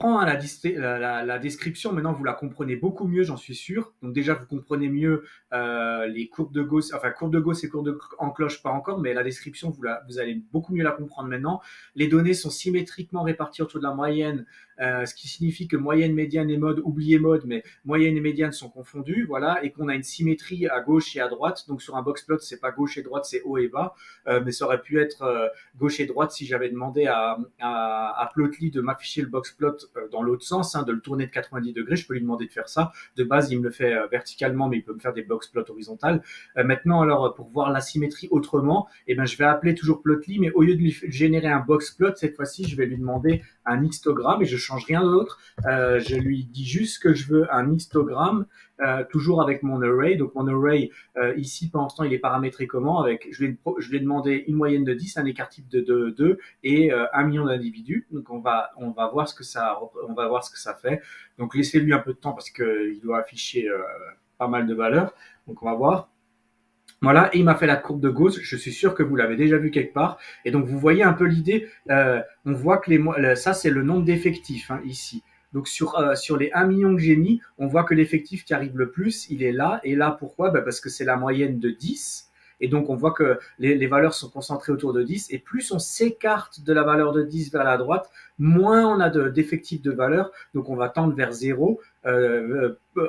Prends la description, maintenant vous la comprenez beaucoup mieux, j'en suis sûr. Donc déjà, vous comprenez mieux les courbes de Gauss, enfin courbes de Gauss et courbes en cloche, pas encore, mais la description, vous allez beaucoup mieux la comprendre maintenant. Les données sont symétriquement réparties autour de la moyenne, ce qui signifie que moyenne, médiane et mode, oubliez mode, mais moyenne et médiane sont confondus, voilà, et qu'on a une symétrie à gauche et à droite. Donc sur un box plot, c'est pas gauche et droite, c'est haut et bas, mais ça aurait pu être gauche et droite si j'avais demandé à Plotly de m'afficher le box plot dans l'autre sens, hein, de le tourner de 90 degrés. Je peux lui demander de faire ça. De base, il me le fait verticalement, mais il peut me faire des box plots horizontales. Maintenant, alors, pour voir la symétrie autrement, eh ben, je vais appeler toujours Plotly, mais au lieu de lui générer un box plot, cette fois-ci, je vais lui demander un histogramme et je change rien d'autre. Je lui dis juste que je veux un histogramme, toujours avec mon array. Donc, mon array, ici, pour l'instant, il est paramétré comment avec, je lui ai demandé une moyenne de 10, un écart type de 2 et 1 million d'individus. Donc, on va voir ce que ça fait. Donc, laissez-lui un peu de temps parce qu'il doit afficher pas mal de valeurs. Donc, on va voir. Voilà, et il m'a fait la courbe de Gauss. Je suis sûr que vous l'avez déjà vu quelque part. Et donc, vous voyez un peu l'idée. On voit que ça, c'est le nombre d'effectifs, hein, ici. Donc, sur les 1 million que j'ai mis, on voit que l'effectif qui arrive le plus, il est là. Et là, pourquoi? Parce que c'est la moyenne de 10. Et donc, on voit que les valeurs sont concentrées autour de 10. Et plus on s'écarte de la valeur de 10 vers la droite, moins on a d'effectifs de valeur. Donc, on va tendre vers 0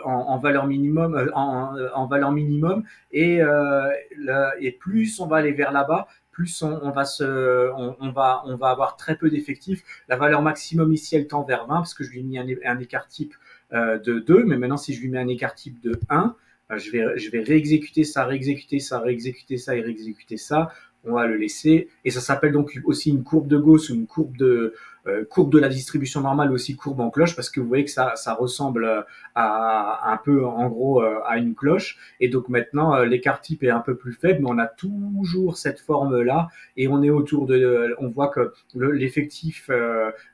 en valeur minimum, en valeur minimum et plus on va aller vers là-bas, plus on va avoir très peu d'effectifs. La valeur maximum ici, elle tend vers 20 parce que je lui ai mis un écart type de 2, mais maintenant si je lui mets un écart type de 1, je vais réexécuter ça, réexécuter ça, réexécuter ça et réexécuter ça. On va le laisser. Et ça s'appelle donc aussi une courbe de Gauss ou une courbe de la distribution normale, aussi courbe en cloche, parce que vous voyez que ça ressemble à un peu, en gros, à une cloche. Et donc maintenant, l'écart type est un peu plus faible, mais on a toujours cette forme-là. Et on voit que l'effectif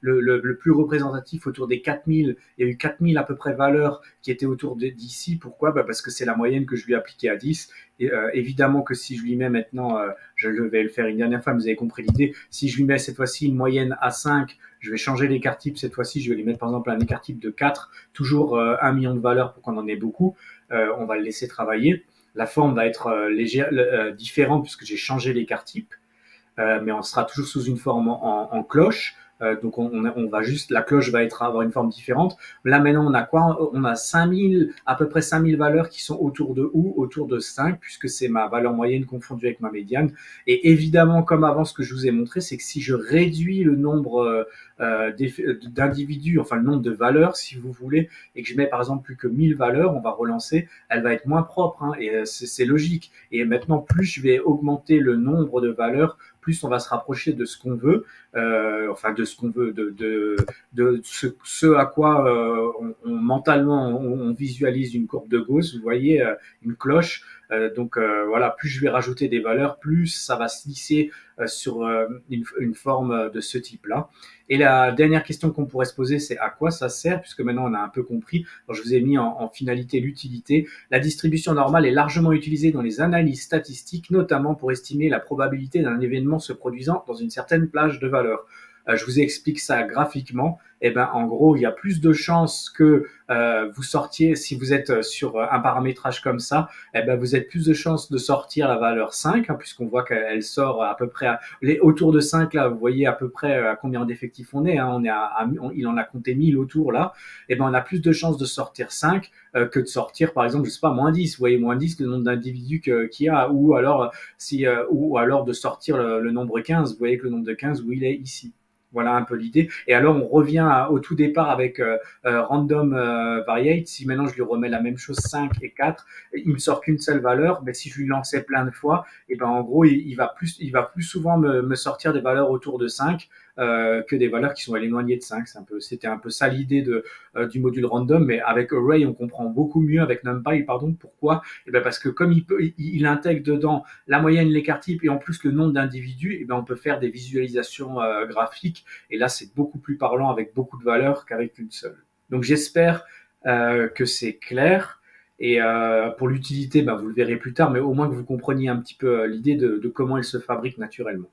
le plus représentatif autour des 4000, il y a eu 4000 à peu près valeurs qui étaient autour d'ici. Pourquoi? Parce que c'est la moyenne que je lui ai appliquée à 10. Et évidemment que si je lui mets maintenant, je vais le faire une dernière fois, mais vous avez compris l'idée, si je lui mets cette fois-ci une moyenne à 5, je vais changer l'écart type cette fois-ci, je vais lui mettre par exemple un écart type de 4, toujours 1 million de valeurs pour qu'on en ait beaucoup. On va le laisser travailler. La forme va être différente puisque j'ai changé l'écart type, mais on sera toujours sous une forme en cloche. Donc on va juste, la cloche va avoir une forme différente. Là maintenant on a quoi? On a 5000, à peu près 5000 valeurs qui sont autour de autour de 5, puisque c'est ma valeur moyenne confondue avec ma médiane. Et évidemment, comme avant, ce que je vous ai montré, c'est que si je réduis le nombre d'individus, enfin le nombre de valeurs si vous voulez, et que je mets par exemple plus que 1000 valeurs, on va relancer, elle va être moins propre, hein, et c'est logique. Et maintenant, plus je vais augmenter le nombre de valeurs, plus on va se rapprocher de ce qu'on veut, enfin de ce qu'on veut, de ce à quoi mentalement on visualise une courbe de Gauss, vous voyez, une cloche. Donc voilà, plus je vais rajouter des valeurs, plus ça va se lisser sur une forme de ce type-là. Et la dernière question qu'on pourrait se poser, c'est à quoi ça sert, puisque maintenant on a un peu compris. Alors, je vous ai mis en finalité l'utilité. La distribution normale est largement utilisée dans les analyses statistiques, notamment pour estimer la probabilité d'un événement se produisant dans une certaine plage de valeurs. Je vous explique ça graphiquement. Eh ben, en gros, il y a plus de chances que vous sortiez, si vous êtes sur un paramétrage comme ça, eh ben, vous avez plus de chances de sortir la valeur 5, hein, puisqu'on voit qu'elle sort à peu près autour de 5, là, vous voyez à peu près à combien d'effectifs on est, hein, il en a compté 1000 autour, là. Eh ben, on a plus de chances de sortir 5 que de sortir, par exemple, je sais pas, moins 10. Vous voyez, moins 10, le nombre d'individus qu'il y a, ou alors de sortir le nombre 15. Vous voyez que le nombre de 15, où il est ici. Voilà un peu l'idée. Et alors, on revient au tout départ avec random variate. Si maintenant je lui remets la même chose, 5 et 4, il me sort qu'une seule valeur. Mais si je lui lançais plein de fois, et ben en gros, il va plus souvent me sortir des valeurs autour de 5 que des valeurs qui sont éloignées de 5. C'était un peu ça l'idée du module random. Mais avec Array, on comprend beaucoup mieux, avec NumPy, pardon. Pourquoi? Et ben parce que comme il intègre dedans la moyenne, l'écart type et en plus le nombre d'individus, et ben on peut faire des visualisations graphiques. Et là, c'est beaucoup plus parlant avec beaucoup de valeurs qu'avec une seule. Donc j'espère que c'est clair. Et pour l'utilité, vous le verrez plus tard, mais au moins que vous compreniez un petit peu l'idée de comment il se fabrique naturellement.